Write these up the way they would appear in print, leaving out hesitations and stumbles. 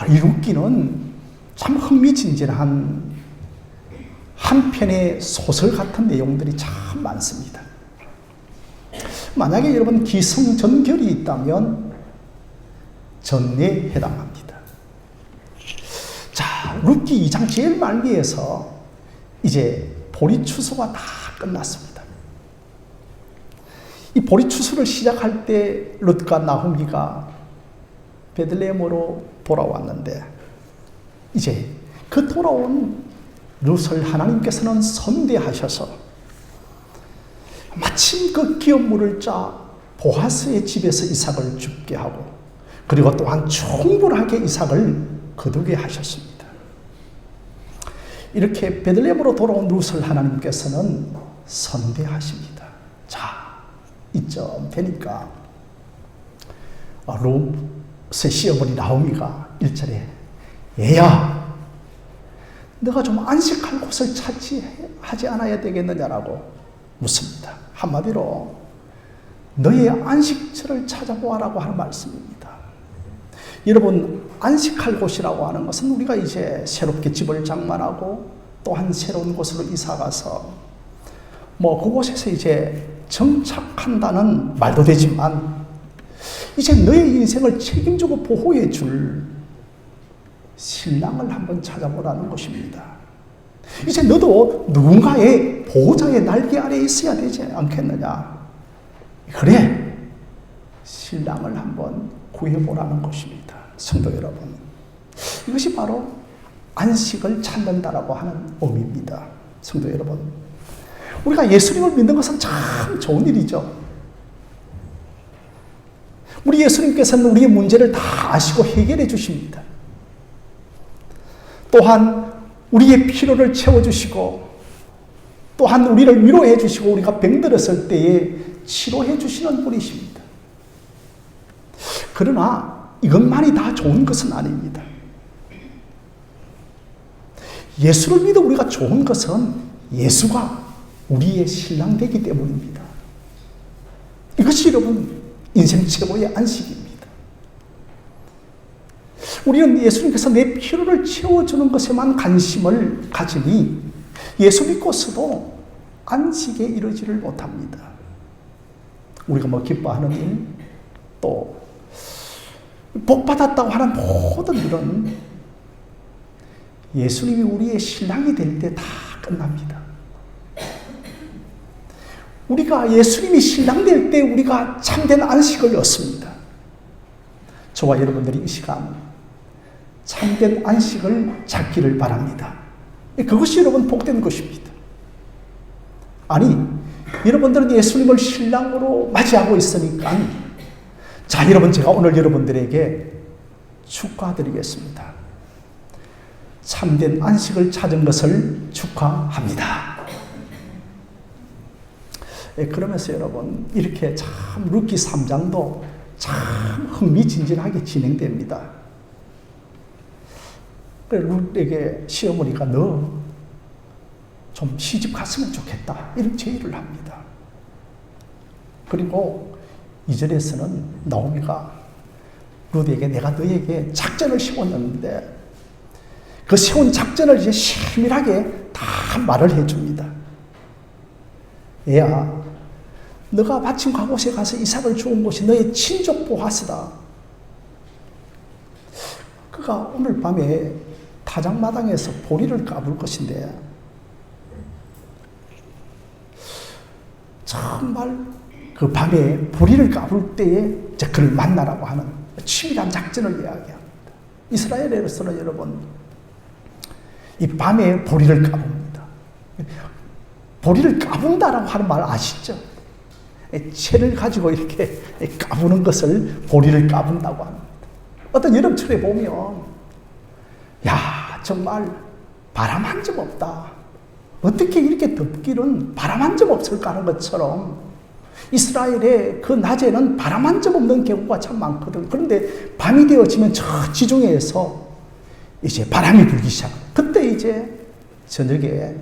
이 룻기는 참 흥미진진한 한 편의 소설 같은 내용들이 참 많습니다. 만약에 여러분 기승전결이 있다면 전에 해당합니다. 자, 룻기 2장 제일 말미에서 이제 보리추수가 다 끝났습니다. 이 보리추수를 시작할 때 룻과 나홈이가 베들레헴으로 돌아왔는데 이제 그 돌아온 룻을 하나님께서는 선대하셔서 마침 그 기업물을 짜 보아스의 집에서 이삭을 죽게 하고 그리고 또한 충분하게 이삭을 거두게 하셨습니다. 이렇게 베들레헴으로 돌아온 룻을 하나님께서는 선대하십니다. 자, 이쯤 되니까 룻의 시어머니 나오미가 1절에 얘야 너가 좀 안식할 곳을 차지하지 않아야 되겠느냐라고 묻습니다. 한마디로 너의 안식처를 찾아보아라고 하는 말씀입니다. 여러분, 안식할 곳이라고 하는 것은 우리가 이제 새롭게 집을 장만하고 또한 새로운 곳으로 이사가서 그곳에서 이제 정착한다는 말도 되지만 이제 너의 인생을 책임지고 보호해 줄 신랑을 한번 찾아보라는 것입니다. 이제 너도 누군가의 보호자의 날개 아래에 있어야 되지 않겠느냐. 그래, 신랑을 한번 구해보라는 것입니다. 성도 여러분, 이것이 바로 안식을 찾는다라고 하는 의미입니다. 성도 여러분, 우리가 예수님을 믿는 것은 참 좋은 일이죠. 우리 예수님께서는 우리의 문제를 다 아시고 해결해 주십니다. 또한 우리의 필요를 채워주시고 또한 우리를 위로해 주시고 우리가 병들었을 때에 치료해 주시는 분이십니다. 그러나 이것만이 다 좋은 것은 아닙니다. 예수를 믿어 우리가 좋은 것은 예수가 우리의 신랑 되기 때문입니다. 이것이 여러분 인생 최고의 안식입니다. 우리는 예수님께서 내 필요를 채워주는 것에만 관심을 가지니 예수 믿고서도 안식에 이르지를 못합니다. 우리가 기뻐하는 일, 또 복받았다고 하는 모든 일은 예수님이 우리의 신랑이 될 때 다 끝납니다. 우리가 예수님이 신랑 될 때 우리가 참된 안식을 얻습니다. 저와 여러분들이 이 시간 참된 안식을 찾기를 바랍니다. 그것이 여러분 복된 것입니다. 아니, 여러분들은 예수님을 신랑으로 맞이하고 있으니까 자, 여러분, 제가 오늘 여러분들에게 축하드리겠습니다. 참된 안식을 찾은 것을 축하합니다. 그러면서 여러분, 이렇게 참 룻기 3장도 참 흥미진진하게 진행됩니다. 룻에게 시어머니가 너 좀 시집 갔으면 좋겠다 이런 제의를 합니다. 그리고 2절에서는 나오미가 룻에게 내가 너에게 작전을 세웠는데 그 세운 작전을 이제 세밀하게 다 말을 해줍니다. 얘야, 너가 마침 그곳에 가서 이삭을 주운 곳이 너의 친족 보아스다. 그가 오늘 밤에 타작마당에서 보리를 까불 것인데 정말 그 밤에 보리를 까불 때에 이제 그를 만나라고 하는 치밀한 작전을 이야기합니다. 이스라엘에서는 여러분 이 밤에 보리를 까붑니다. 보리를 까분다라고 하는 말 아시죠? 채를 가지고 이렇게 까부는 것을 보리를 까분다고 합니다. 어떤 여름철에 보면 야, 정말 바람 한 점 없다. 어떻게 이렇게 덥기는 바람 한 점 없을까 하는 것처럼 이스라엘의 그 낮에는 바람 한 점 없는 경우가 참 많거든. 그런데 밤이 되어지면 저 지중해에서 이제 바람이 불기 시작합니다. 그때 이제 저녁에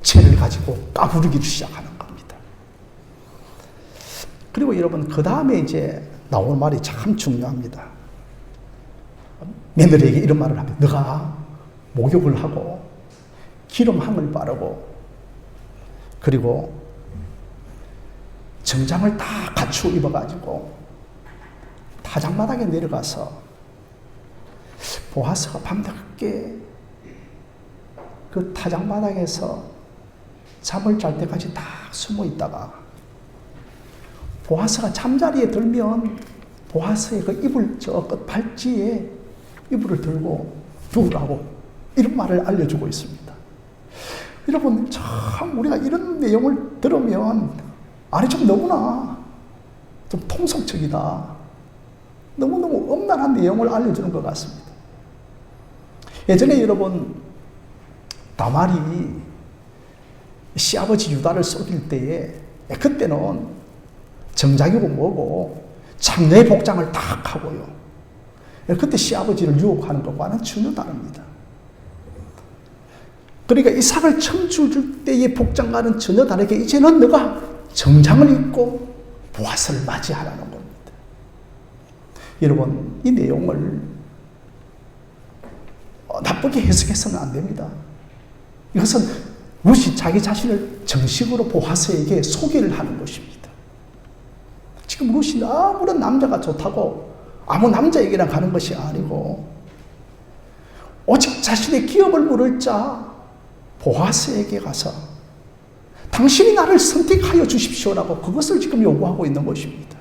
채를 가지고 까부르기를 시작하는 겁니다. 그리고 여러분, 그 다음에 이제 나올 말이 참 중요합니다. 며느리에게 이런 말을 합니다. 너가 목욕을 하고 기름함을 바르고 그리고 정장을 다 갖추어 입어가지고 타작마당에 내려가서 보아스가 밤늦게 그 타작마당에서 잠을 잘 때까지 딱 숨어 있다가 보아스가 잠자리에 들면 보아스의 그 이불 저 끝 발찌에 이불을 들고 누우라고 이런 말을 알려주고 있습니다. 여러분 참 우리가 이런 내용을 들으면 아니 좀 너무나 좀 통속적이다. 너무너무 엄난한 내용을 알려주는 것 같습니다. 예전에 여러분 다말이 시아버지 유다를 속일 때에 그때는 정장이고 뭐고 장녀의 복장을 딱 하고요. 그때 시아버지를 유혹하는 것과는 전혀 다릅니다. 그러니까 이삭을 청주줄 때의 복장과는 전혀 다르게 이제는 너가 정장을 입고 보아스를 맞이하라는 겁니다. 여러분 이 내용을 나쁘게 해석해서는 안 됩니다. 이것은 룻이 자기 자신을 정식으로 보아스에게 소개를 하는 것입니다. 지금 룻이 아무런 남자가 좋다고 아무 남자에게나 가는 것이 아니고 오직 자신의 기업을 물을 자 보아스에게 가서 당신이 나를 선택하여 주십시오라고 그것을 지금 요구하고 있는 것입니다.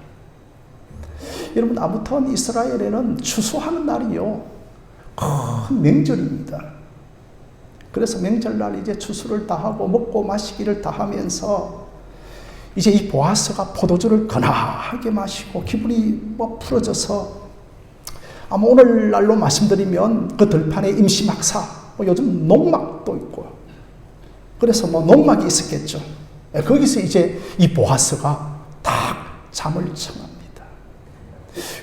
여러분 아무튼 이스라엘에는 추수하는 날이요 큰 명절입니다. 그래서 명절날 이제 추수를 다 하고 먹고 마시기를 다 하면서 이제 이 보아스가 포도주를 거나하게 마시고 기분이 풀어져서 아마 오늘날로 말씀드리면 그 들판에 임시막사 요즘 농막도 있고요. 그래서 농막이 있었겠죠. 거기서 이제 이 보아스가 딱 잠을 청합니다.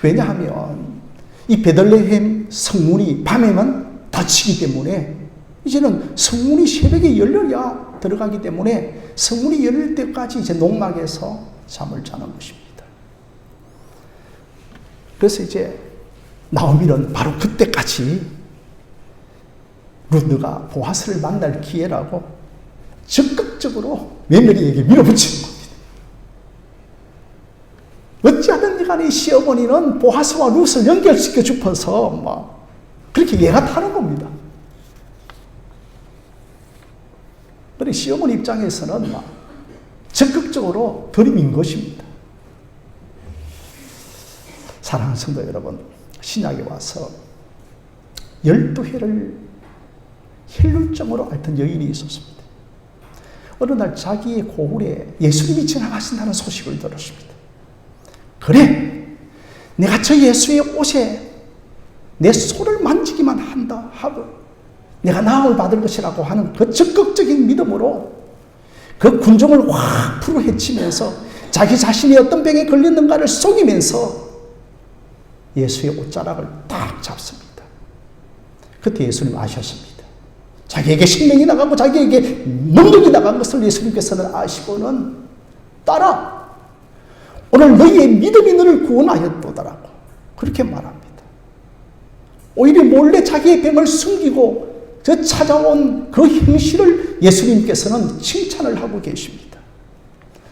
왜냐하면 이 베들레헴 성문이 밤에만 닫히기 때문에 이제는 성문이 새벽에 열려야 들어가기 때문에 성문이 열릴 때까지 이제 농막에서 잠을 자는 것입니다. 그래서 이제 나오미는 바로 그때까지 룻느가 보아스를 만날 기회라고 적극적으로 며느리에게 밀어붙이는 겁니다. 어찌하든지 간에 시어머니는 보아스와 룻을 연결시켜 싶어서 막 그렇게 얘가 타는 겁니다. 그런데 시어머니 입장에서는 막 적극적으로 들이민 것입니다. 사랑하는 성도 여러분, 신약에 와서 12회를 혈루증으로 앓던 여인이 있었습니다. 어느 날 자기의 고울에 예수님이 지나가신다는 소식을 들었습니다. 그래, 내가 저 예수의 옷에 내 손을 만지기만 한다 하고 내가 나음을 받을 것이라고 하는 그 적극적인 믿음으로 그 군중을 확 풀어헤치면서 자기 자신이 어떤 병에 걸렸는가를 속이면서 예수의 옷자락을 딱 잡습니다. 그때 예수님 아셨습니다. 자기에게 생명이 나가고 자기에게 능력이 나간 것을 예수님께서는 아시고는 따라 오늘 너희의 믿음이 너를 구원하였도다라고 그렇게 말합니다. 오히려 몰래 자기의 병을 숨기고 저 찾아온 그 행실을 예수님께서는 칭찬을 하고 계십니다.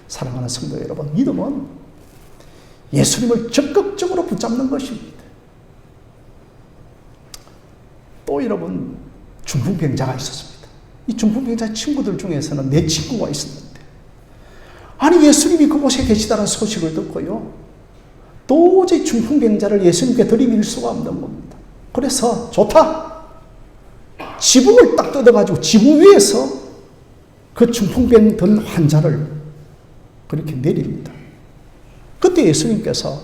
사랑하는 성도 여러분, 믿음은 예수님을 적극적으로 붙잡는 것입니다. 또 여러분, 중풍병자가 있었습니다. 이 중풍병자 친구들 중에서는 내 친구가 있었는데 아니 예수님이 그곳에 계시다는 소식을 듣고요. 도저히 중풍병자를 예수님께 들이밀 수가 없는 겁니다. 그래서 좋다. 지붕을 딱 뜯어가지고 지붕 위에서 그 중풍병 든 환자를 그렇게 내립니다. 그때 예수님께서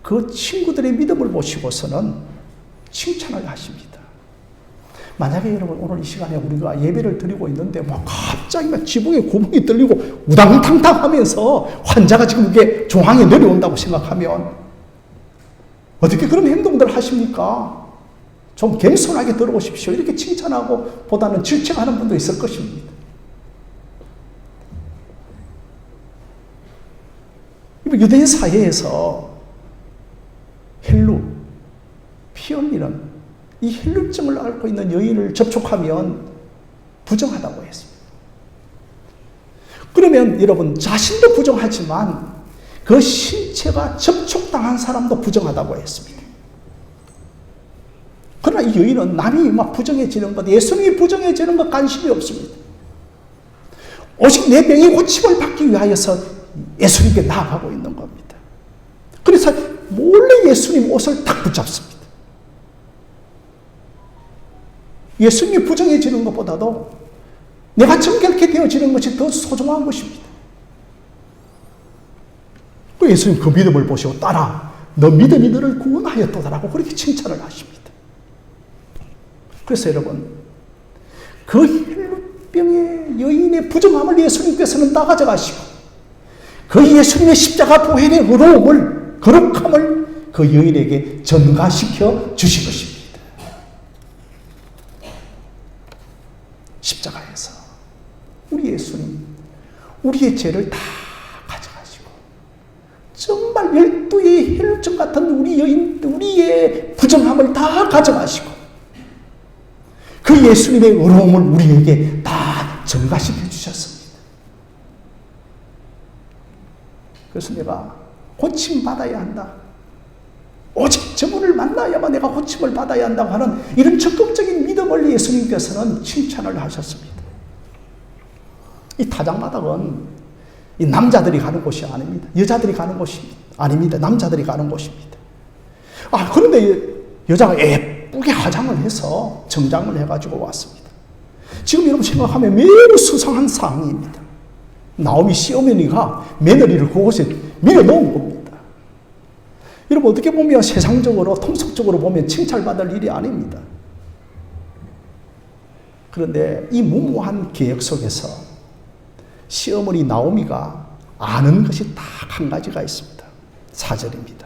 그 친구들의 믿음을 보시고서는 칭찬을 하십니다. 만약에 여러분 오늘 이 시간에 우리가 예배를 드리고 있는데 갑자기 막 지붕에 구멍이 뚫리고 우당탕탕 하면서 환자가 지금 이게 중앙에 내려온다고 생각하면 어떻게 그런 행동들을 하십니까? 좀 겸손하게 들어오십시오. 이렇게 칭찬하고 보다는 질책하는 분도 있을 것입니다. 유대인 사회에서 헬루, 피 흘리는 이 혈루증을 앓고 있는 여인을 접촉하면 부정하다고 했습니다. 그러면 여러분, 자신도 부정하지만 그 신체가 접촉당한 사람도 부정하다고 했습니다. 그러나 이 여인은 남이 막 부정해지는 것, 예수님이 부정해지는 것 관심이 없습니다. 오직 내 병이 고침을 받기 위하여서 예수님께 나아가고 있는 겁니다. 그래서 몰래 예수님 옷을 딱 붙잡습니다. 예수님이 부정해지는 것보다도 내가 정결케 되어지는 것이 더 소중한 것입니다. 예수님 그 믿음을 보시고 따라 너 믿음이 너를 구원하였도다라고 그렇게 칭찬을 하십니다. 그래서 여러분, 그 혈루병의 여인의 부정함을 예수님께서는 다 가져가시고 그 예수님의 십자가 보혈의 의로움을, 거룩함을 그 여인에게 전가시켜 주신 것입니다. 십자가에서 우리 예수님, 우리의 죄를 다 가져가시고 정말 12의 혈루증 같은 우리 여인, 우리의 부정함을 다 가져가시고 그 예수님의 의로움을 우리에게 다 전가시켜 주셨습니다. 그래서 내가 고침받아야 한다. 오직 저분을 만나야만 내가 고침을 받아야 한다고 하는 이런 적극적인 믿음을 예수님께서는 칭찬을 하셨습니다. 이 타작마당은 이 남자들이 가는 곳이 아닙니다. 여자들이 가는 곳이 아닙니다. 남자들이 가는 곳입니다. 그런데 여자가 예쁘게 화장을 해서 정장을 해가지고 왔습니다. 지금 여러분 생각하면 매우 수상한 상황입니다. 나오미 시어머니가 며느리를 그곳에 밀어놓은 겁니다. 여러분 어떻게 보면 세상적으로 통속적으로 보면 칭찬받을 일이 아닙니다. 그런데 이 무모한 계획 속에서 시어머니 나오미가 아는 것이 딱 한 가지가 있습니다. 4절입니다.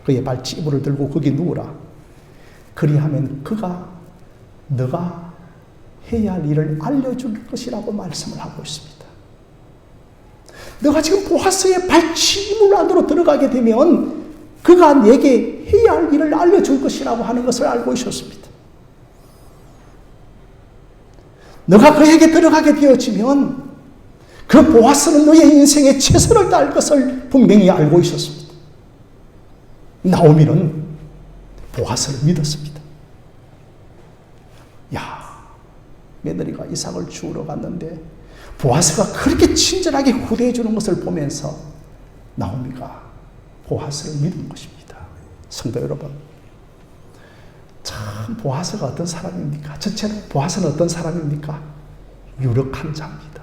그의 발찌부를 들고 거기 누우라. 그리하면 그가 너가 해야 할 일을 알려줄 것이라고 말씀을 하고 있습니다. 너가 지금 보아스의 발치물 안으로 들어가게 되면 그가 내게 해야 할 일을 알려줄 것이라고 하는 것을 알고 있었습니다. 너가 그에게 들어가게 되어지면 그 보아스는 너의 인생에 최선을 다할 것을 분명히 알고 있었습니다. 나오미는 보아스를 믿었습니다. 며느리가 이삭을 주우러 갔는데 보아스가 그렇게 친절하게 후대해 주는 것을 보면서 나오미가 보아스를 믿은 것입니다. 성도 여러분, 참 보아스가 어떤 사람입니까? 전체로 보아스는 어떤 사람입니까? 유력한 자입니다.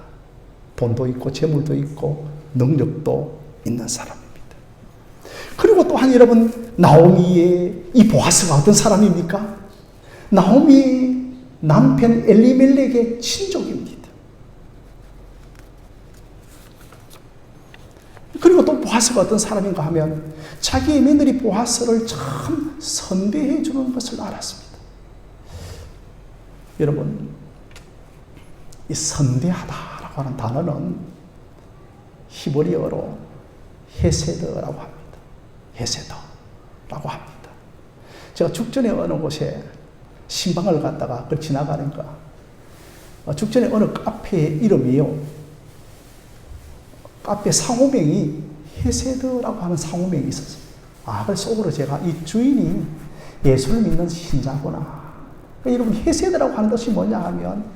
돈도 있고 재물도 있고 능력도 있는 사람입니다. 그리고 또한 여러분, 나오미의 이 보아스가 어떤 사람입니까? 나오미 남편 엘리멜렉의 친족입니다. 그리고 또 보아스가 어떤 사람인가 하면 자기의 며느리 보아스를 참 선대해 주는 것을 알았습니다. 여러분, 이 선대하다라고 하는 단어는 히브리어로 헤세드라고 합니다. 헤세더라고 합니다. 제가 죽전에 어느 곳에 신방을 갔다가 그걸 지나가니까 죽전에 어느 카페의 이름이요, 카페 상호명이 헤세드라고 하는 상호명이 있었어요. 그래서 속으로 제가 이 주인이 예수를 믿는 신자구나. 그러니까 여러분, 헤세드라고 하는 것이 뭐냐 하면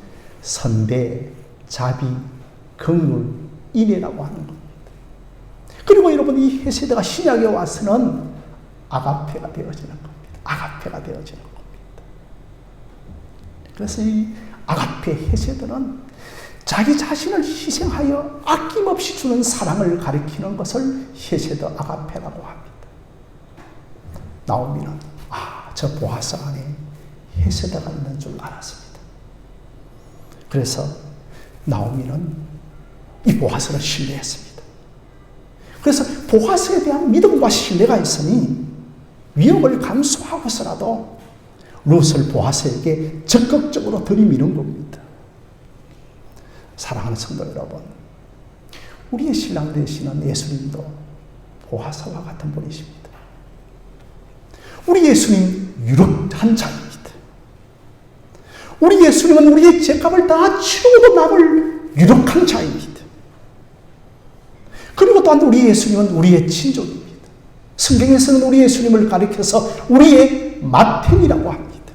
선대, 자비, 긍휼, 인애라고 하는 겁니다. 그리고 여러분, 이 헤세드가 신약에 와서는 아가페가 되어지는 겁니다. 아가페가 되어지는 겁니다. 그래서 이 아가페 헤세드는 자기 자신을 희생하여 아낌없이 주는 사랑을 가리키는 것을 헤세드 아가페라고 합니다. 나오미는 저 보아스 안에 헤세드가 있는 줄 알았습니다. 그래서 나오미는 이 보아스를 신뢰했습니다. 그래서 보아스에 대한 믿음과 신뢰가 있으니 위험을 감수하고서라도 룻을 보아스에게 적극적으로 들이미는 겁니다. 사랑하는 성도 여러분, 우리의 신랑 되시는 예수님도 보아스와 같은 분이십니다. 우리 예수님 유력한 자입니다. 우리 예수님은 우리의 죄값을 다 치르고도 남을 유력한 자입니다. 그리고 또한 우리 예수님은 우리의 친족입니다. 성경에서는 우리 예수님을 가리켜서 우리의 맏형이라고 합니다.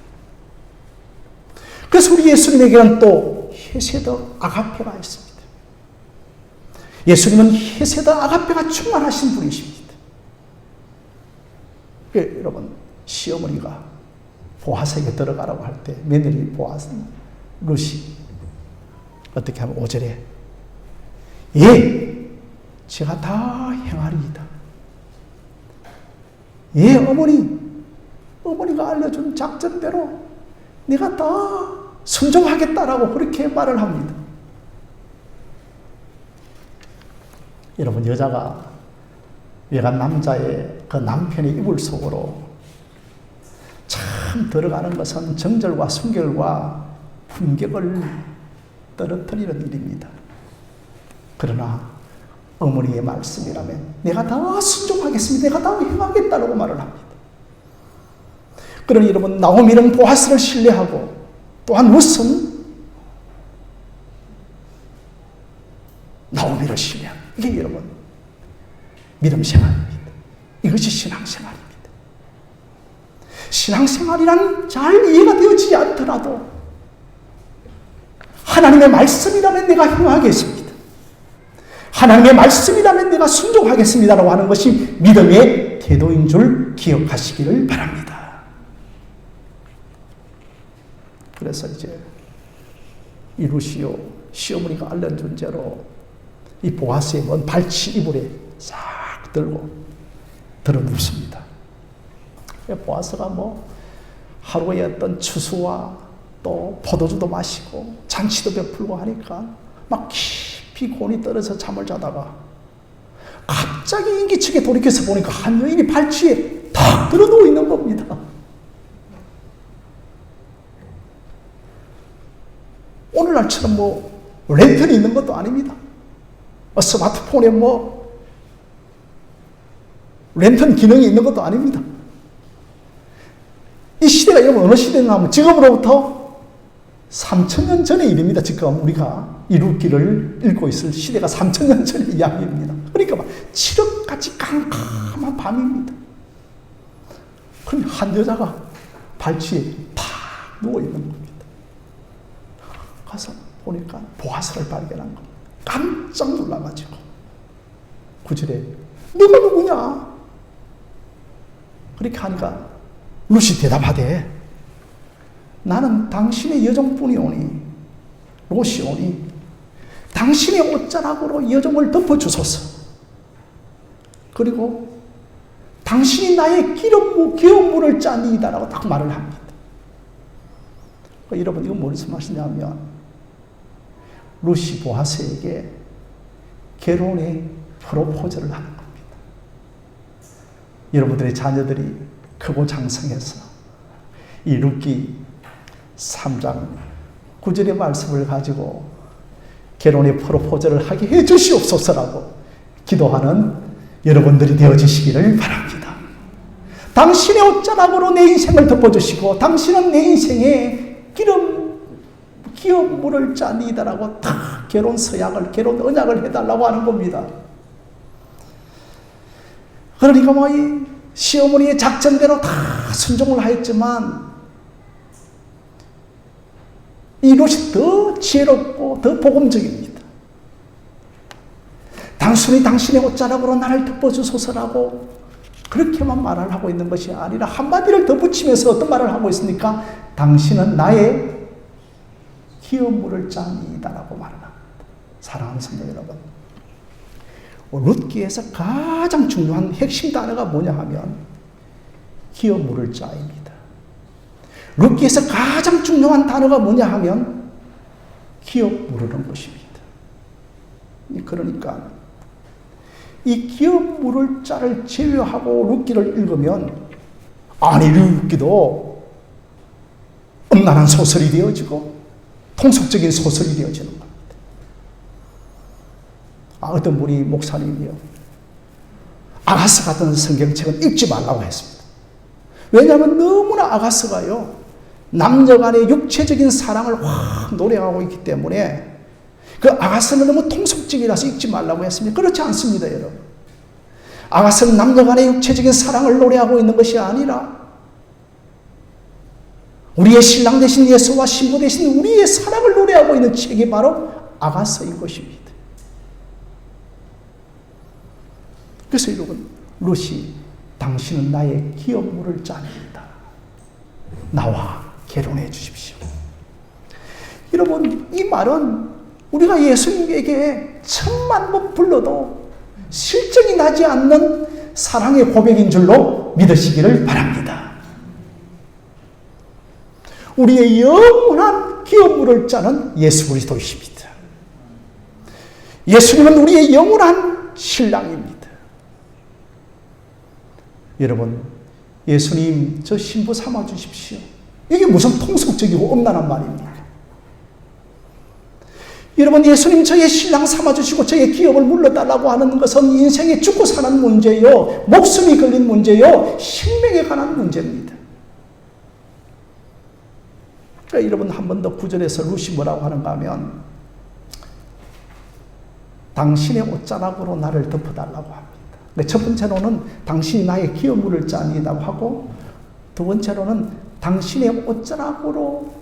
그래서 우리 예수님에게는 또 헤세더 아가페가 있습니다. 예수님은 헤세더 아가페가 충만하신 분이십니다. 여러분, 시어머니가 보아스에게 들어가라고 할 때 며느리 보아스는 루시 어떻게 하면 5절에 예, 제가 다 행하리이다. 예, 어머니가 알려준 작전대로 내가 다 순종하겠다라고 그렇게 말을 합니다. 여러분, 여자가 외간 남자의 그 남편의 이불 속으로 참 들어가는 것은 정절과 순결과 품격을 떨어뜨리는 일입니다. 그러나 어머니의 말씀이라면 내가 다 순종하겠습니다. 내가 다 행하겠다라고 말을 합니다. 그러니 여러분, 나오미는 보아스를 신뢰하고 또한 룻은 나오미를 신뢰합니다. 이게 여러분 믿음 생활입니다. 이것이 신앙생활입니다. 신앙생활이란 잘 이해가 되어지지 않더라도 하나님의 말씀이라면 내가 행하겠습니다. 하나님의 말씀이라면 내가 순종하겠습니다라고 하는 것이 믿음의 태도인 줄 기억하시기를 바랍니다. 그래서 이제 이 루시오 시어머니가 알려준 죄로 이 보아스의 먼 발치 이불에 싹 들고 들어눕습니다. 보아스가 뭐 하루에 어떤 추수와 또 포도주도 마시고 잔치도 베풀고 하니까 막 깊이 곤이 떨어져 잠을 자다가 갑자기 인기척에 돌이켜서 보니까 한 여인이 발치에 탁 들어 누워 있는 겁니다. 오늘날처럼 뭐 랜턴이 있는 것도 아닙니다. 스마트폰에 뭐 랜턴 기능이 있는 것도 아닙니다. 이 시대가 여러분 어느 시대냐 하면 지금으로부터 3000년 전의 일입니다. 지금 우리가 이 룻기를 읽고 있을 시대가 3000년 전의 이야기입니다. 그러니까 막 칠흑같이 깜깜한 밤입니다. 그럼 한 여자가 발치에 탁 누워있는 겁니다. 가서 보니까 보아스를 발견한 겁니다. 깜짝 놀라가지고 9절에 너가 누구냐? 그렇게 하니까 룻이 대답하되 나는 당신의 여종뿐이오니 롯이오니 당신의 옷자락으로 여종을 덮어주소서. 그리고 당신이 나의 귀여운 물을 짜니이다라고 딱 말을 합니다. 여러분, 이건 무슨 말씀이냐면 룻이 보아스에게 결혼의 프로포즈를 하는 겁니다. 여러분들의 자녀들이 크고 장성해서 이 룻기 3장 9절의 말씀을 가지고 결혼의 프로포즈를 하게 해 주시옵소서라고 기도하는 여러분들이 되어주시기를 바랍니다. 당신의 옷자락으로 내 인생을 덮어주시고 당신은 내 인생에 귀여운 물을 짜니다라고 다 결혼 서약을, 결혼 언약을 해달라고 하는 겁니다. 그러니까 뭐 이 시어머니의 작전대로 다 순종을 하였지만 이 롯이 더 지혜롭고 더 복음적입니다. 단순히 당신의 옷자락으로 나를 덮어주소서라고 그렇게만 말을 하고 있는 것이 아니라 한마디를 더 붙이면서 어떤 말을 하고 있습니까? 당신은 나의 귀여운 물을 짜니다라고 말을 합니다. 사랑하는 성도 여러분, 룻기에서 가장 중요한 핵심 단어가 뭐냐 하면 귀여운 물을 짜입니다. 룻기에서 가장 중요한 단어가 뭐냐 하면 기업 물으는 것입니다. 그러니까 이 기업 물을 자를 제외하고 룻기를 읽으면 아니 룻기도 음란한 소설이 되어지고 통속적인 소설이 되어지는 겁니다. 어떤 분이 목사님이요, 아가스 같은 성경책은 읽지 말라고 했습니다. 왜냐하면 너무나 아가스가요, 남녀 간의 육체적인 사랑을 확 노래하고 있기 때문에 그 아가스는 너무 통속적이라서 읽지 말라고 했습니다. 그렇지 않습니다, 여러분. 아가스는 남녀 간의 육체적인 사랑을 노래하고 있는 것이 아니라 우리의 신랑 대신 예수와 신부 대신 우리의 사랑을 노래하고 있는 책이 바로 아가서인 것입니다. 그래서 여러분, 룻이 당신은 나의 기업물을 짜냅니다. 나와 결혼해 주십시오. 여러분, 이 말은 우리가 예수님에게 천만 번 불러도 실적이 나지 않는 사랑의 고백인 줄로 믿으시기를 바랍니다. 우리의 영원한 기업물을 짜는 예수 그리스도이십니다. 예수님은 우리의 영원한 신랑입니다. 여러분, 예수님 저 신부 삼아 주십시오. 이게 무슨 통속적이고 엄난한 말입니까? 여러분, 예수님 저의 신랑 삼아 주시고 저의 기업을 물러달라고 하는 것은 인생에 죽고 사는 문제요, 목숨이 걸린 문제요, 생명에 관한 문제입니다. 그러니까 여러분, 한 번 더 9절에서 룻이 뭐라고 하는가 하면 당신의 옷자락으로 나를 덮어달라고 합니다. 첫 번째로는 당신이 나의 기업물을 짜니다고 하고, 두 번째로는 당신의 옷자락으로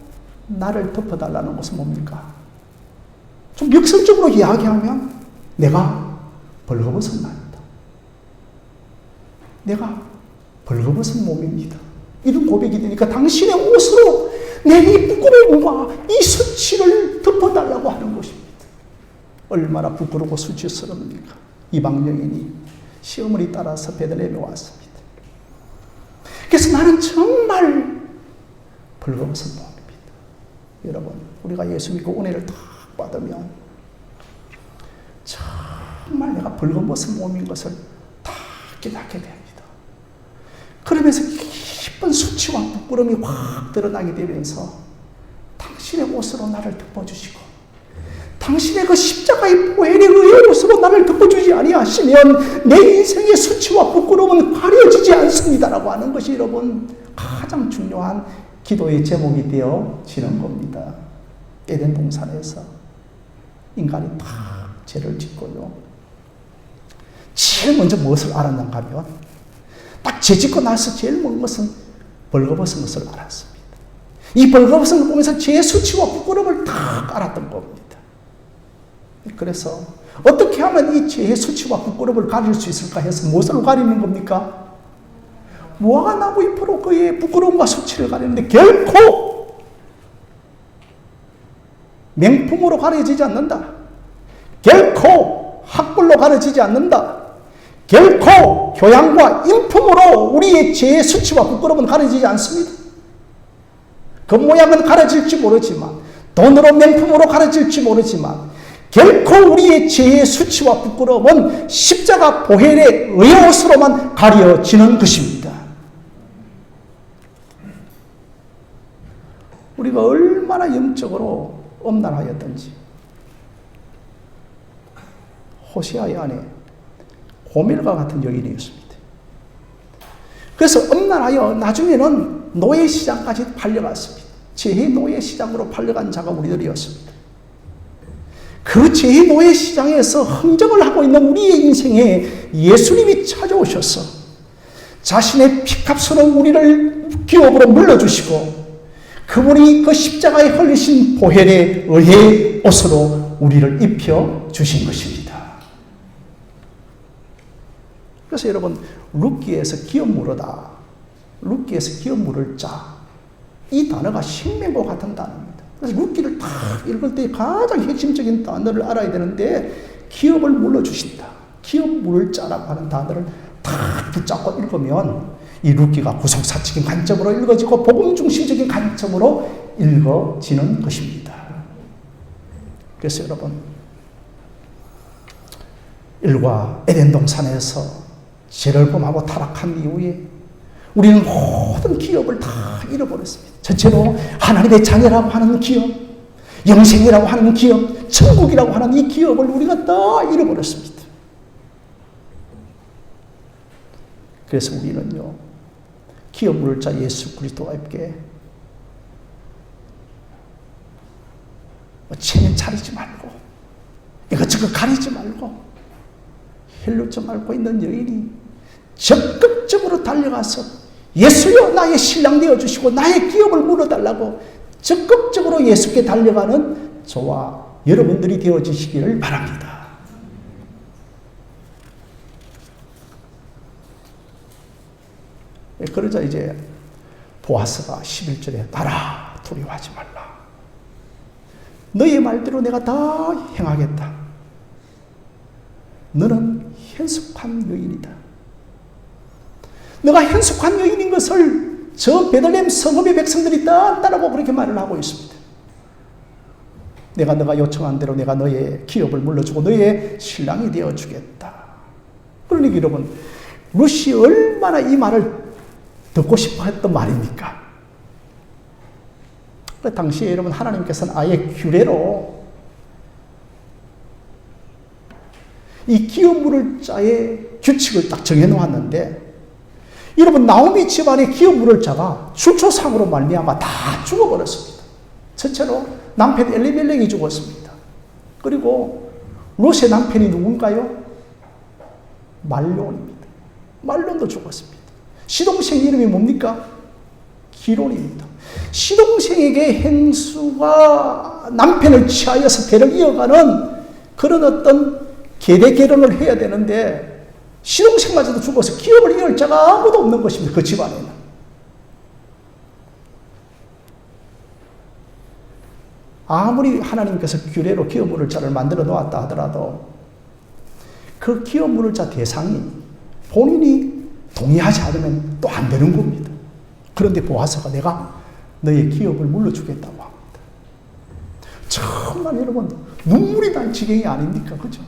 나를 덮어달라는 것은 뭡니까? 좀 역설적으로 이야기하면 내가 벌거벗은 나입니다. 내가 벌거벗은 몸입니다. 이런 고백이 되니까 당신의 옷으로 내 이 부끄러움과 이 수치를 덮어달라고 하는 것입니다. 얼마나 부끄럽고 수치스럽습니까? 이방 여인이 시어머니 따라서 베들레헴에 왔습니다. 그래서 나는 정말 벌거벗은 몸입니다. 여러분, 우리가 예수 믿고 은혜를 딱 받으면 정말 내가 벌거벗은 몸인 것을 다 깨닫게 됩니다. 그러면서 깊은 수치와 부끄러움이 확 드러나게 되면서 당신의 옷으로 나를 덮어주시고 당신의 그 십자가의 보혈의 의의 옷으로 나를 덮어주지 아니하시면 내 인생의 수치와 부끄러움은 가려지지 않습니다라고 하는 것이 여러분 가장 중요한 기도의 제목이 되어지는 겁니다. 에덴 동산에서 인간이 다 죄를 짓고요, 제일 먼저 무엇을 알았는가 하면 딱 죄 짓고 나서 제일 먼 것은 벌거벗은 것을 알았습니다. 이 벌거벗은 걸 보면서 죄의 수치와 부끄러움을 다 알았던 겁니다. 그래서 어떻게 하면 이 죄의 수치와 부끄러움을 가릴 수 있을까 해서 무엇을 가리는 겁니까? 무화과 나무 잎으로 그의 부끄러움과 수치를 가리는데 결코 명품으로 가려지지 않는다. 결코 학벌로 가려지지 않는다. 결코 교양과 인품으로 우리의 죄의 수치와 부끄러움은 가려지지 않습니다. 겉모양은 가려질지 모르지만, 돈으로 명품으로 가려질지 모르지만 결코 우리의 죄의 수치와 부끄러움은 십자가 보혈의 의의 옷으로만 가려지는 것입니다. 우리가 얼마나 영적으로 엄난하였던지 호세아의 아내 고멜과 같은 여인이었습니다. 그래서 엄난하여 나중에는 노예시장까지 팔려갔습니다. 죄의 노예시장으로 팔려간 자가 우리들이었습니다. 그 죄의 노예시장에서 흥정을 하고 있는 우리의 인생에 예수님이 찾아오셔서 자신의 피값으로 우리를 기업으로 물려주시고 그분이 그 십자가에 흘리신 보혈의 의의 옷으로 우리를 입혀주신 것입니다. 그래서 여러분, 룻기에서 기업물어다, 룻기에서 기업물을 짜, 이 단어가 생명과 같은 단어입니다. 그래서 룻기를 딱 읽을 때 가장 핵심적인 단어를 알아야 되는데 기업을 물어주신다, 기업물을 짜라고 하는 단어를 딱 붙잡고 읽으면 이 룻기가 구속사적인 관점으로 읽어지고 복음 중심적인 관점으로 읽어지는 것입니다. 그래서 여러분, 일과 에덴 동산에서 죄를 범하고 타락한 이후에 우리는 모든 기업을 다 잃어버렸습니다. 전체로 하나님의 자녀라고 하는 기업, 영생이라고 하는 기업, 천국이라고 하는 이 기업을 우리가 다 잃어버렸습니다. 그래서 우리는요, 기업 물을 자 예수 그리스도와 함께 체면 차리지 말고 이것저것 가리지 말고 혈루증 앓고 있는 여인이 적극적으로 달려가서 예수여 나의 신랑 되어주시고 나의 기업을 물어달라고 적극적으로 예수께 달려가는 저와 여러분들이 되어주시기를 바랍니다. 그러자 이제 보아스가 11절에 나라 두려워하지 말라. 너의 말대로 내가 다 행하겠다. 너는 현숙한 여인이다. 너가 현숙한 여인인 것을 저 베들레헴 성읍의 백성들이 다 안다라고 그렇게 말을 하고 있습니다. 내가 너가 요청한 대로 내가 너의 기업을 물려주고 너의 신랑이 되어주겠다. 그러니까 여러분 룻이 얼마나 이 말을 듣고 싶어 했던 말입니까? 그 당시에 여러분 하나님께서는 아예 규례로 이 기업 물을 자의 규칙을 딱 정해놓았는데 여러분 나오미 집안의 기업 물을 자가 출초상으로 말미암아 다 죽어버렸습니다. 첫째로 남편 엘리멜렉이 죽었습니다. 그리고 롯의 남편이 누군가요? 말론입니다. 말론도 죽었습니다. 시동생 이름이 뭡니까? 기론입니다. 시동생에게 행수가 남편을 취하여서 대를 이어가는 그런 어떤 계대 결혼을 해야 되는데 시동생마저도 죽어서 기업을 이을 자가 아무도 없는 것입니다. 그 집안에는. 아무리 하나님께서 규례로 기업 물을 자를 만들어 놓았다 하더라도 그 기업 물을 자 대상이 본인이 동의하지 않으면 또 안 되는 겁니다. 그런데 보아스가 내가 너의 기업을 물려주겠다고 합니다. 정말 여러분 눈물이 날 지경이 아닙니까? 그죠?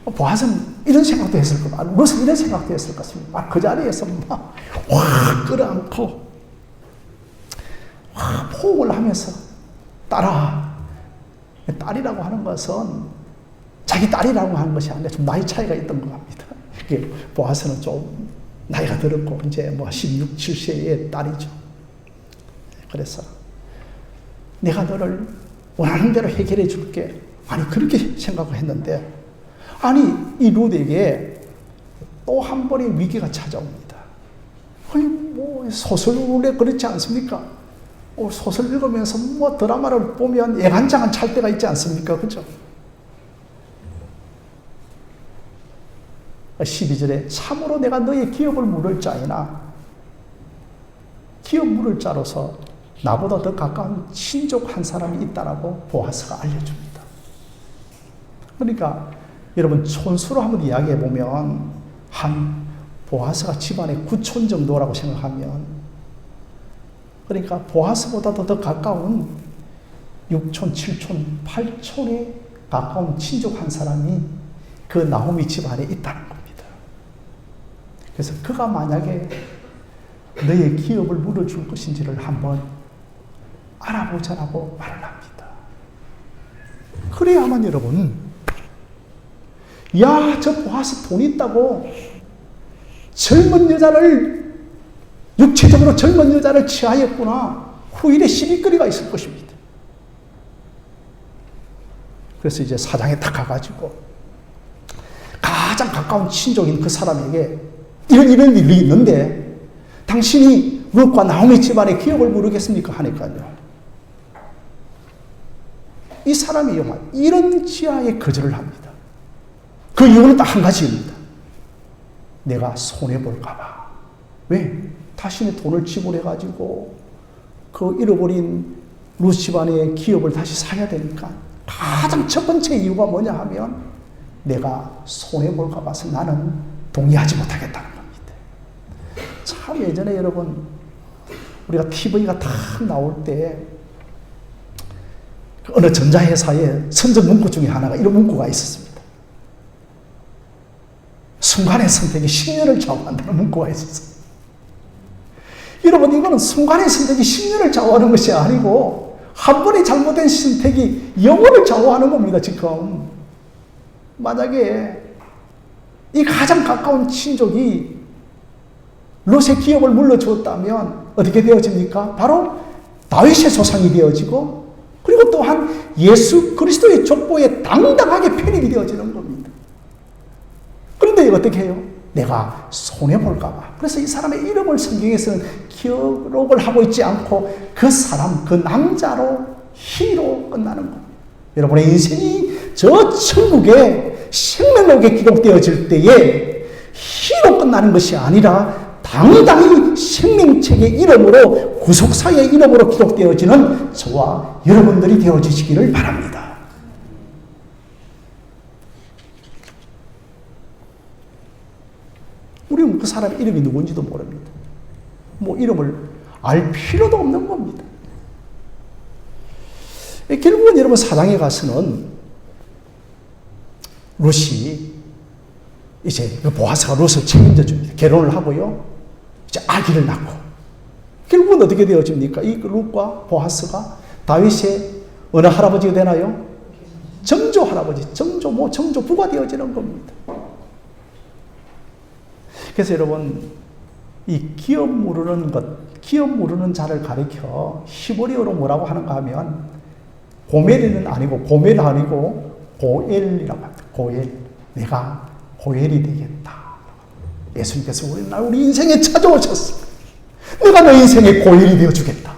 보아스는 이런 생각도 했을 겁니다. 무슨 이런 생각도 했을 것입니다. 그 자리에서 막 확 끌어안고 확 포옹을 하면서 딸이라고 하는 것은 자기 딸이라고 하는 것이 아니라 좀 나이 차이가 있던 것 같습니다. 보아스는 좀 나이가 들었고 이제 뭐 16, 7세의 딸이죠. 그래서 내가 너를 원하는 대로 해결해 줄게. 아니 그렇게 생각을 했는데 아니 이 룻에게 또 한 번의 위기가 찾아옵니다. 아니 뭐 소설에 그렇지 않습니까? 소설 읽으면서 뭐 드라마를 보면 애간장은 찰 때가 있지 않습니까? 그죠? 12절에 참으로 내가 너의 기업을 물을 자이나 기업 물을 자로서 나보다 더 가까운 친족 한 사람이 있다라고 보아스가 알려줍니다. 그러니까 여러분 촌수로 한번 이야기해 보면 한 보아스가 집안의 9촌 정도라고 생각하면 그러니까 보아스보다도 더 가까운 6촌, 7촌, 8촌에 가까운 친족 한 사람이 그 나오미 집안에 있다는 겁니다. 그래서 그가 만약에 너의 기업을 물어줄 것인지를 한번 알아보자라고 말을 합니다. 그래야만 여러분, 야, 저 보아스 돈 있다고 젊은 여자를, 육체적으로 젊은 여자를 취하였구나. 후일에 시비거리가 있을 것입니다. 그래서 이제 사장에 딱 가가지고 가장 가까운 친족인 그 사람에게 이런 일이 있는데 당신이 룻과 나오미 집안의 기업을 물으겠습니까? 하니까요. 이 사람이 정말 이런 지하에 거절을 합니다. 그 이유는 딱 한 가지입니다. 내가 손해볼까봐. 왜? 자신의 돈을 지불해가지고 그 잃어버린 룻 집안의 기업을 다시 사야 되니까 가장 첫 번째 이유가 뭐냐 하면 내가 손해볼까 봐서 나는 동의하지 못하겠다는 겁니다. 참 예전에 여러분 우리가 TV가 탁 나올 때 어느 전자회사의 선전 문구 중에 하나가 이런 문구가 있었습니다. 순간의 선택이 10년을 좌우한다는 문구가 있었어요. 여러분 이거는 순간의 선택이 10년을 좌우하는 것이 아니고 한 번의 잘못된 선택이 영혼을 좌우하는 겁니다. 지금 만약에 이 가장 가까운 친족이 롯의 기업을 물려주었다면 어떻게 되어집니까? 바로 다윗의 조상이 되어지고 그리고 또한 예수 그리스도의 족보에 당당하게 편입이 되어지는 겁니다. 그런데 어떻게 해요? 내가 손해볼까 봐. 그래서 이 사람의 이름을 성경에서는 기록을 하고 있지 않고 그 사람, 그 남자로 희로 끝나는 겁니다. 여러분의 인생이 저 천국의 생명록에 기록되어질 때에 희로 끝나는 것이 아니라 당당히 생명책의 이름으로 구속사의 이름으로 기록되어지는 저와 여러분들이 되어지시기를 바랍니다. 우리는 그 사람 이름이 누군지도 모릅니다. 뭐 이름을 알 필요도 없는 겁니다. 결국은 여러분 사장에 가서는 롯이 이제 그 보아스가 롯을 책임져 줍니다. 결혼을 하고요. 이제 아기를 낳고. 결국은 어떻게 되어집니까? 이 롯과 보아스가 다윗의 어느 할아버지가 되나요? 정조 할아버지, 정조부가 되어지는 겁니다. 그래서 여러분, 이 기업 모르는 것, 기업 모르는 자를 가리켜 히브리어로 뭐라고 하는가 하면 고멜이는 아니고, 고멜 아니고 고엘이라고 합니다. 고엘. 내가 고엘이 되겠다. 예수님께서 우리 인생에 찾아오셨습니다. 내가 너 인생의 고엘이 되어주겠다.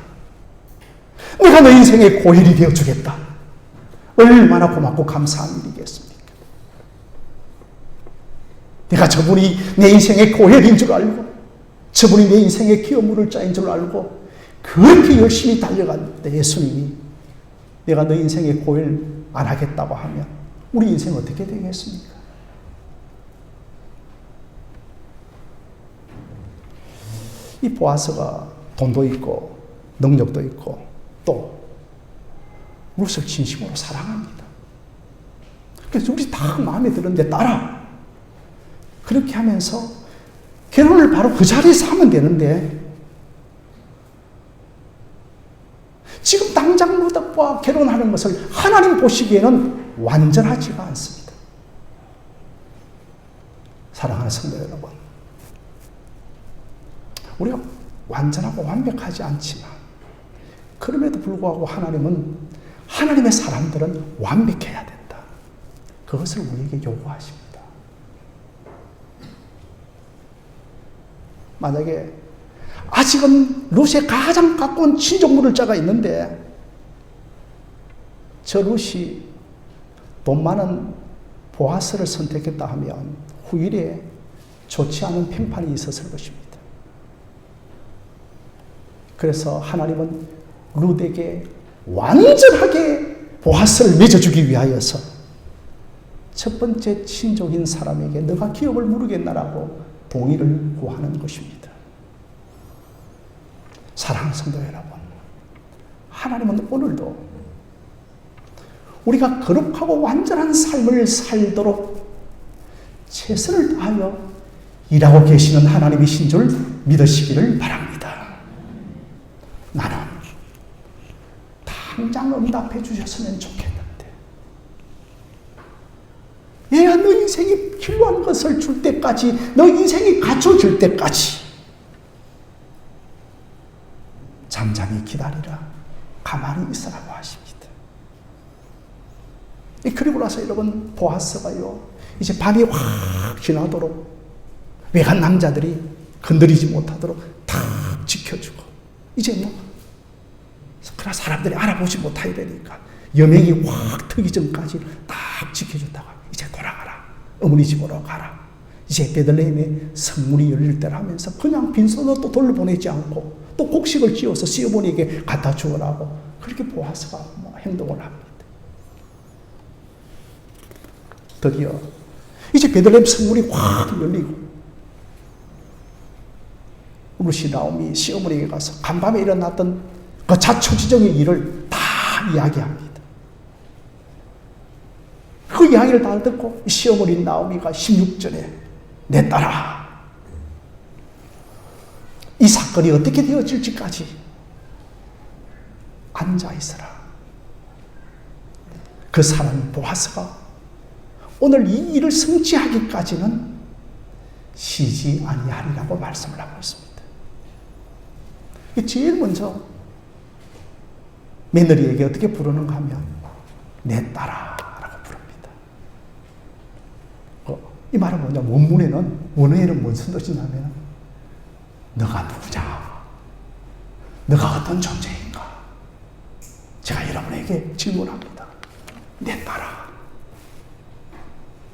내가 너 인생의 고엘이 되어주겠다. 얼마나 고맙고 감사한 일이겠습니까? 내가 저분이 내 인생의 고엘인 줄 알고 저분이 내 인생의 기업 물을 자인 줄 알고 그렇게 열심히 달려갔는데 예수님이 내가 너 인생의 고엘 안 하겠다고 하면 우리 인생 어떻게 되겠습니까? 이 보아스가 돈도 있고 능력도 있고 또 롯을 진심으로 사랑합니다. 그래서 우리 다 마음에 드는데 따라 그렇게 하면서 결혼을 바로 그 자리에서 하면 되는데 지금 당장 롯과 결혼하는 것을 하나님 보시기에는 완전하지가 않습니다. 사랑하는 성도 여러분, 우리가 완전하고 완벽하지 않지만 그럼에도 불구하고 하나님은 하나님의 사람들은 완벽해야 된다. 그것을 우리에게 요구하십니다. 만약에 아직은 롯의 가장 가까운 친족 물을 자가 있는데 저 롯이 돈 많은 보아스를 선택했다 하면 후일에 좋지 않은 평판이 있었을 것입니다. 그래서 하나님은 롯에게 완전하게 보아스를 맺어주기 위하여서 첫 번째 친족인 사람에게 너가 기업을 물으겠나라고 동의를 구하는 것입니다. 사랑하는 성도 여러분, 하나님은 오늘도 우리가 거룩하고 완전한 삶을 살도록 최선을 다하여 일하고 계시는 하나님이신 줄 믿으시기를 바랍니다. 나는 당장 응답해 주셨으면 좋겠는데 얘가 너 인생이 필요한 것을 줄 때까지, 너 인생이 갖춰질 때까지 잠잠히 기다리라, 가만히 있으라고 하십니다. 그리고 나서 여러분, 보아스가요 이제 밤이 확 지나도록 외간 남자들이 건드리지 못하도록 탁 지켜주고, 이제 뭐 그러나 사람들이 알아보지 못하게 되니까 여명이 확 트기 전까지 딱 지켜줬다가 이제 돌아가라, 어머니 집으로 가라, 이제 베들레헴에 성문이 열릴 때라 하면서 그냥 빈손으로 또 돌려보내지 않고 또 곡식을 찧어서 시어머니에게 갖다 주어라고 그렇게 보아스가 뭐 행동을 합니다. 드디어 이제 베들레헴 성문이 확 열리고 롯이 나오미 시어머니에게 가서 간밤에 일어났던 그 자초지정의 일을 다 이야기합니다. 그 이야기를 다 듣고 시어머니 나오미가 16절에 내 딸아, 이 사건이 어떻게 되어질지까지 앉아있어라. 그 사람 보아스가 오늘 이 일을 성취하기까지는 쉬지 아니하리라고 말씀을 하고 있습니다. 제일 먼저 며느리에게 어떻게 부르는가 하면 내 딸아라고 부릅니다. 이 말은 뭐냐? 원어에는 무슨 뜻이냐면 너가 누구냐? 너가 어떤 존재인가? 제가 여러분에게 질문합니다. 내 딸아,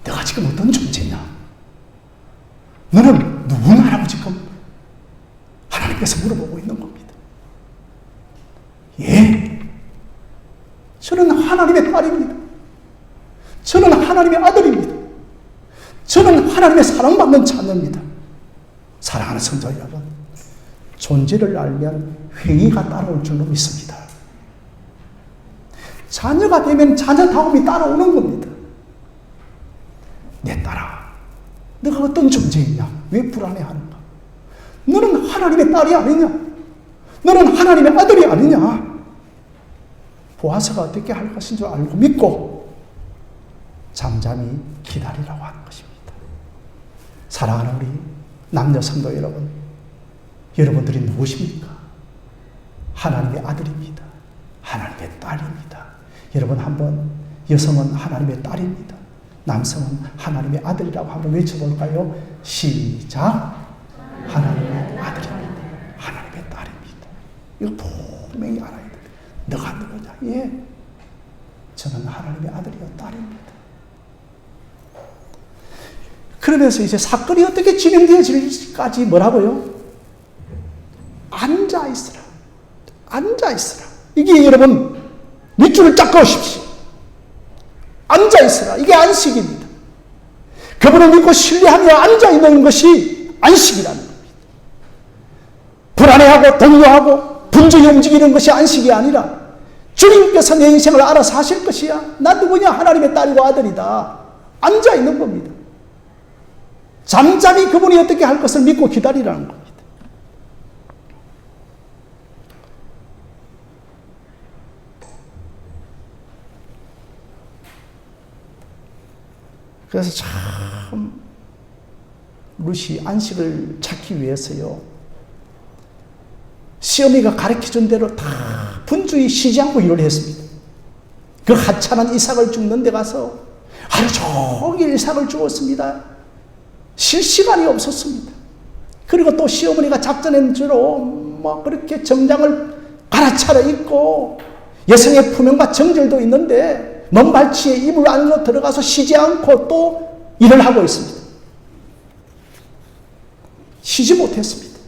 너가 지금 어떤 존재냐? 너는 누구나라고 지금 하나님께서 물어보고 있는 겁니다. 예, 저는 하나님의 딸입니다. 저는 하나님의 아들입니다. 저는 하나님의 사랑받는 자녀입니다. 사랑하는 성도 여러분, 존재를 알면 회의가 따라올 줄로 믿습니다. 자녀가 되면 자녀다움이 따라오는 겁니다. 내 딸아, 너가 어떤 존재이냐? 왜 불안해하는가? 너는 하나님의 딸이 아니냐? 너는 하나님의 아들이 아니냐? 보아서가 어떻게 할 것인 줄 알고 믿고 잠잠히 기다리라고 하는 것입니다. 사랑하는 우리 남녀 성도 여러분, 여러분들이 누구십니까? 하나님의 아들입니다. 하나님의 딸입니다. 여러분 한번 여성은 하나님의 딸입니다. 남성은 하나님의 아들이라고 한번 외쳐볼까요? 시작! 하나님의 아들입니다. 하나님의 딸입니다. 이거 분명히 알아야 돼요. 너가 누구냐? 예, 저는 하나님의 아들이요 딸입니다. 그러면서 이제 사건이 어떻게 진행되어질까지 뭐라고요? 앉아있으라. 앉아있으라. 이게 여러분 밑줄을 쫙 그으십시오. 앉아있으라. 이게 안식입니다. 그분을 믿고 신뢰하며 앉아있는 것이 안식이라는 겁니다. 불안해하고 동요하고 분주히 움직이는 것이 안식이 아니라 주님께서 내 인생을 알아서 하실 것이야. 나 누구냐? 하나님의 딸이고 아들이다. 앉아있는 겁니다. 잠잠히 그분이 어떻게 할 것을 믿고 기다리라는 겁니다. 그래서 참 룻이 안식을 찾기 위해서요, 시어미가 가르쳐준 대로 다 분주히 쉬지 않고 일을 했습니다. 그 하찮은 이삭을 죽는 데 가서 하루 종일 이삭을 주었습니다. 쉴 시간이 없었습니다. 그리고 또 시어머니가 작전한 대로 뭐 그렇게 정장을 갈아차려 입고 여성의 품행과 정절도 있는데 먼 발치에 이불 안으로 들어가서 쉬지 않고 또 일을 하고 있습니다. 쉬지 못했습니다.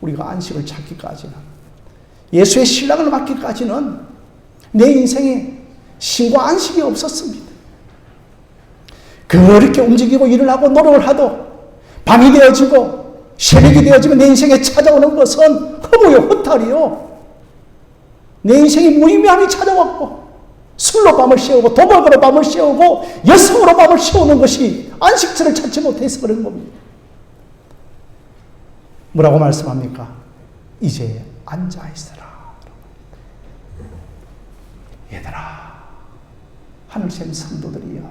우리가 안식을 찾기까지는, 예수의 신랑을 맡기까지는 내 인생에 쉼과 안식이 없었습니다. 그렇게 움직이고 일을 하고 노력을 하도 밤이 되어지고 새벽이 되어지면 내 인생에 찾아오는 것은 허무요 허탈이요. 내 인생이 무의미함이 찾아왔고 술로 밤을 새우고 도박으로 밤을 새우고 여성으로 밤을 새우는 것이 안식처를 찾지 못해서 그런 겁니다. 뭐라고 말씀합니까? 이제 앉아있어라. 얘들아, 하늘샘 성도들이여,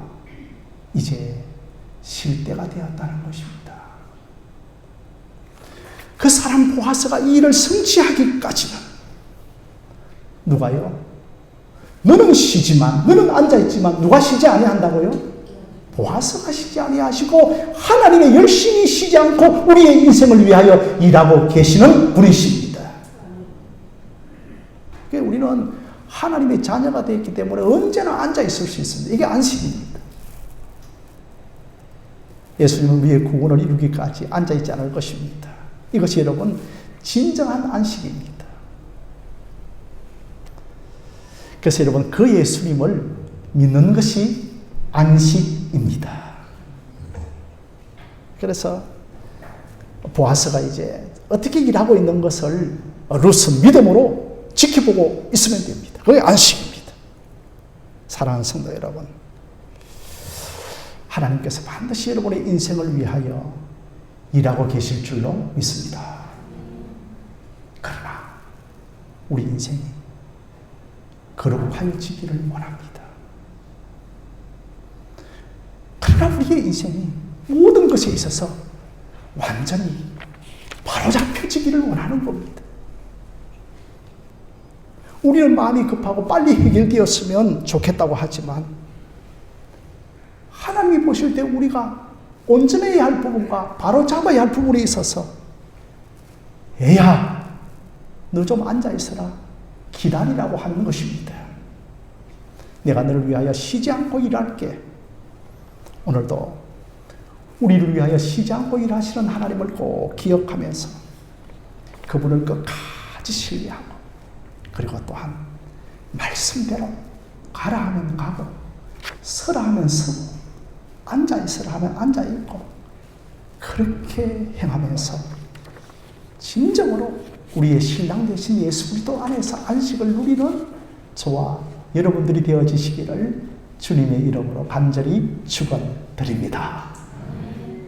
이제 쉴 때가 되었다는 것입니다. 그 사람 보아스가 이 일을 성취하기까지는 누가요? 너는 쉬지만, 너는 앉아있지만 누가 쉬지 아니한다고요? 보아스가 쉬지 아니하시고 하나님의 열심히 쉬지 않고 우리의 인생을 위하여 일하고 계시는 분이십니다. 우리는 하나님의 자녀가 되었기 때문에 언제나 앉아있을 수 있습니다. 이게 안식입니다. 예수님은 우리의 구원을 이루기까지 앉아있지 않을 것입니다. 이것이 여러분 진정한 안식입니다. 그래서 여러분 그 예수님을 믿는 것이 안식입니다. 그래서 보아스가 이제 어떻게 일하고 있는 것을 룻은 믿음으로 지켜보고 있으면 됩니다. 그게 안식입니다. 사랑하는 성도 여러분, 하나님께서 반드시 여러분의 인생을 위하여 일하고 계실 줄로 믿습니다. 그러나 우리 인생이 거룩하여지기를 원합니다. 그러나 우리의 인생이 모든 것에 있어서 완전히 바로잡혀지기를 원하는 겁니다. 우리는 마음이 급하고 빨리 해결되었으면 좋겠다고 하지만 하나님이 보실 때 우리가 온전해야 할 부분과 바로잡아야 할 부분이 있어서 애야 너 좀 앉아있어라 기다리라고 하는 것입니다. 내가 너를 위하여 쉬지 않고 일할게. 오늘도 우리를 위하여 쉬지 않고 일하시는 하나님을 꼭 기억하면서 그분을 끝까지 신뢰하고 그리고 또한 말씀대로 가라 하면 가고 서라 하면 서고 앉아있으라 하면 앉아있고 그렇게 행하면서 진정으로 우리의 신랑 되신 예수 그리스도 안에서 안식을 누리는 저와 여러분들이 되어지시기를 주님의 이름으로 간절히 축원드립니다.